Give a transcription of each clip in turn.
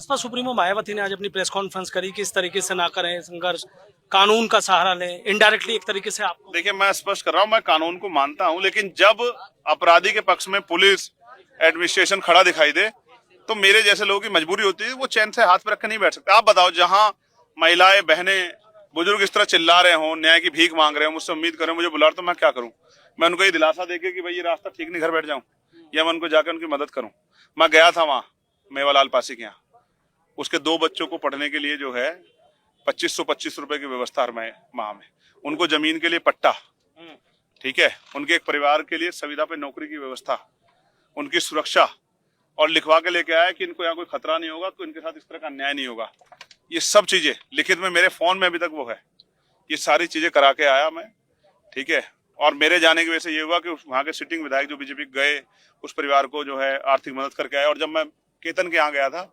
Baspa supremo Mayawati ने आज अपनी प्रेस कॉन्फ्रेंस करी कि इस तरीके से ना करें संघर्ष, कानून का सहारा लें, इनडायरेक्टली एक तरीके से आप। देखिए, मैं स्पष्ट कर रहा हूँ, मैं कानून को मानता हूँ, लेकिन जब अपराधी के पक्ष में पुलिस एडमिनिस्ट्रेशन खड़ा दिखाई दे तो मेरे जैसे लोगों की मजबूरी होती है, वो चैन से हाथ पे रख के नहीं बैठ सकते। आप बताओ, जहां महिलाएं, बहनें, बुजुर्ग इस तरह चिल्ला रहे हो, न्याय की भीख मांग रहे हो, मुझसे उम्मीद करें, मुझे बुला रहे, तो मैं क्या करूं? मैं उनको ये दिलासा देके कि भाई ये रास्ता ठीक नहीं, घर बैठ जाऊं, या मैं उनको जाकर उनकी मदद करूं? मैं गया था वहां मेवालाल पासी के यहाँ, उसके 2 बच्चों को पढ़ने के लिए जो है 2525 रुपए की व्यवस्था हर माह में, उनको जमीन के लिए पट्टा, ठीक है, उनके एक परिवार के लिए संविदा पे नौकरी की व्यवस्था, उनकी सुरक्षा, और लिखवा के लेके आया कि इनको यहाँ कोई खतरा नहीं होगा, तो इनके साथ इस तरह का अन्याय नहीं होगा। ये सब चीजें लिखित में मेरे फोन में अभी तक वो है, ये सारी चीजें करा के आया मैं, ठीक है। और मेरे जाने की वजह से ये हुआ कि वहाँ के सिटिंग विधायक जो बीजेपी गए, उस परिवार को जो है आर्थिक मदद करके आए। और जब मैं केतन के यहाँ गया था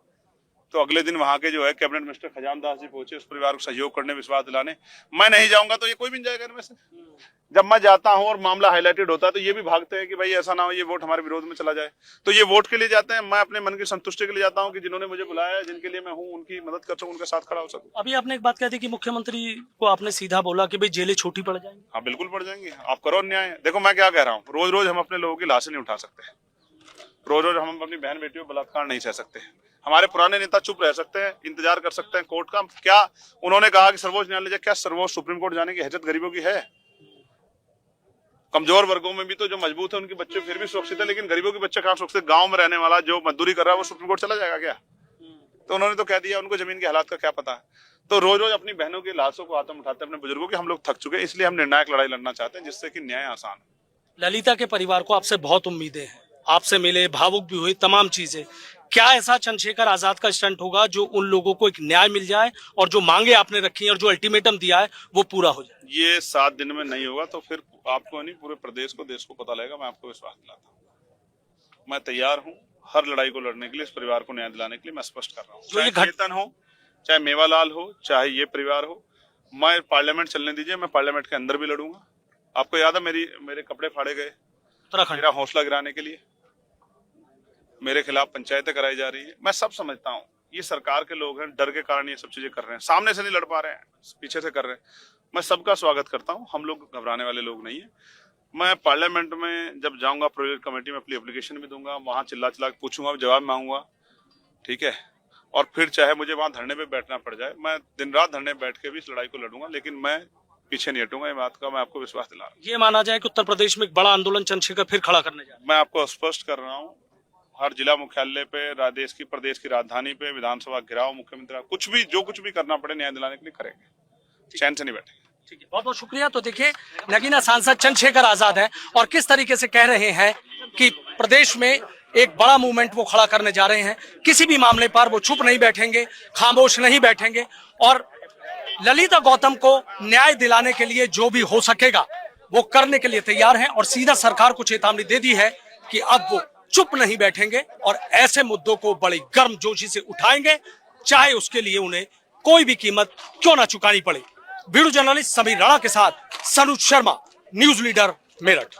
तो अगले दिन वहां के जो है कैबिनेट मिनिस्टर खजान दास जी पहुंचे उस परिवार को सहयोग करने, विश्वास दिलाने। मैं नहीं जाऊंगा तो ये कोई भी नहीं जाएगा इनमें से। जब मैं जाता हूं और मामला हाईलाइटेड होता है तो ये भी भागते हैं कि भाई ऐसा ना हो ये वोट हमारे विरोध में चला जाए। तो ये वोट के लिए जाते हैं, मैं अपने मन की संतुष्टि के लिए जाता हूं कि जिन्होंने मुझे बुलाया है, जिनके लिए मैं हूं, उनकी मदद कर सकूं, उनके साथ खड़ा हो सकूं। अभी आपने एक बात कह दी कि मुख्यमंत्री को आपने सीधा बोला कि भाई जेलें छोटी पड़ जाएंगी। हाँ, बिल्कुल पड़ जाएंगे, आप करो अन्याय। देखो मैं क्या कह रहा हूँ, रोज रोज हम अपने लोगों की लाशें नहीं उठा सकते, रोज रोज हम अपनी बहन बेटियों पर बलात्कार नहीं सह सकते। हमारे पुराने नेता चुप रह सकते हैं, इंतजार कर सकते हैं कोर्ट का। क्या उन्होंने कहा कि सर्वोच्च न्यायालय, क्या सर्वोच्च सुप्रीम कोर्ट जाने की हैसियत गरीबों की है? कमजोर वर्गों में भी तो जो मजबूत है उनके बच्चे फिर भी सुरक्षित है, लेकिन गरीबों के बच्चे कहाँ सुरक्षित? गांव में रहने वाला जो मजदूरी कर रहा है वो सुप्रीम कोर्ट चला जाएगा क्या? तो उन्होंने तो कह दिया, उनको जमीन के हालात का क्या पता है। तो रोज रोज अपनी बहनों की लाशों को हाथों में उठाते हैं, अपने बुजुर्गों की। हम लोग थक चुके हैं, इसलिए हम निर्णायक लड़ाई लड़ना चाहते हैं जिससे कि न्याय आसान हो। ललिता के परिवार को आपसे बहुत उम्मीदें हैं, आपसे मिले, भावुक भी हुए, तमाम चीजें। क्या ऐसा चंद्रशेखर आजाद का स्टंट होगा जो उन लोगों को एक न्याय मिल जाए और जो मांगे आपने रखी हैं और जो अल्टीमेटम दिया है वो पूरा हो जाए? ये 7 दिन में नहीं होगा तो फिर आपको नहीं, पूरे प्रदेश को, देश को पता लगेगा। मैं आपको विश्वास दिलाता हूँ, मैं तैयार हूँ हर लड़ाई को लड़ने के लिए, इस परिवार को न्याय दिलाने के लिए। मैं स्पष्ट कर रहा हूँ, चाहे केतन हो, चाहे मेवालाल हो, चाहे ये परिवार हो। मैं पार्लियामेंट चलने दीजिए, मैं पार्लियामेंट के अंदर भी लड़ूंगा। आपको याद है मेरे कपड़े फाड़े गए मेरा हौसला गिराने के लिए, मेरे खिलाफ पंचायतें कराई जा रही है। मैं सब समझता हूँ, ये सरकार के लोग हैं, डर के कारण ये सब चीजें कर रहे हैं, सामने से नहीं लड़ पा रहे हैं, पीछे से कर रहे हैं। मैं सबका स्वागत करता हूँ, हम लोग घबराने वाले लोग नहीं है। मैं पार्लियामेंट में जब जाऊंगा, प्रोजेक्ट कमेटी में अपनी एप्लीकेशन भी दूंगा, वहां चिल्ला चिल्ला के पूछूंगा, जवाब मांगूंगा, ठीक है। और फिर चाहे मुझे वहां धरने पे बैठना पड़ जाए, मैं दिन रात धरने बैठ के भी इस लड़ाई को लड़ूंगा, लेकिन मैं पीछे नहीं हटूंगा। ये बात का मैं आपको विश्वास दिला रहा हूँ। ये माना जाए कि उत्तर प्रदेश में एक बड़ा आंदोलन चंद्रशेखर फिर खड़ा करने जा रहे हैं? मैं आपको स्पष्ट कर रहा हूँ, हर जिला मुख्यालय पे, देश की, प्रदेश की राजधानी पे विधानसभा घेराव, मुख्यमंत्री, कुछ भी, जो कुछ भी करना पड़े न्याय दिलाने के लिए करेंगे, चैन से नहीं बैठेंगे। ठीक है, बहुत बहुत शुक्रिया। तो देखिए, नगीना सांसद चंद्रशेखर आजाद है और किस तरीके से कह रहे हैं कि प्रदेश में एक बड़ा मूवमेंट वो खड़ा करने जा रहे हैं। किसी भी मामले पर वो चुप नहीं बैठेंगे, खामोश नहीं बैठेंगे और ललिता गौतम को न्याय दिलाने के लिए जो भी हो सकेगा वो करने के लिए तैयार हैं और सीधा सरकार को चेतावनी दे दी है कि अब वो चुप नहीं बैठेंगे और ऐसे मुद्दों को बड़ी गर्मजोशी से उठाएंगे, चाहे उसके लिए उन्हें कोई भी कीमत क्यों ना चुकानी पड़े। वीडियो जर्नलिस्ट समीर राणा के साथ सनुज शर्मा, न्यूज लीडर, मेरठ।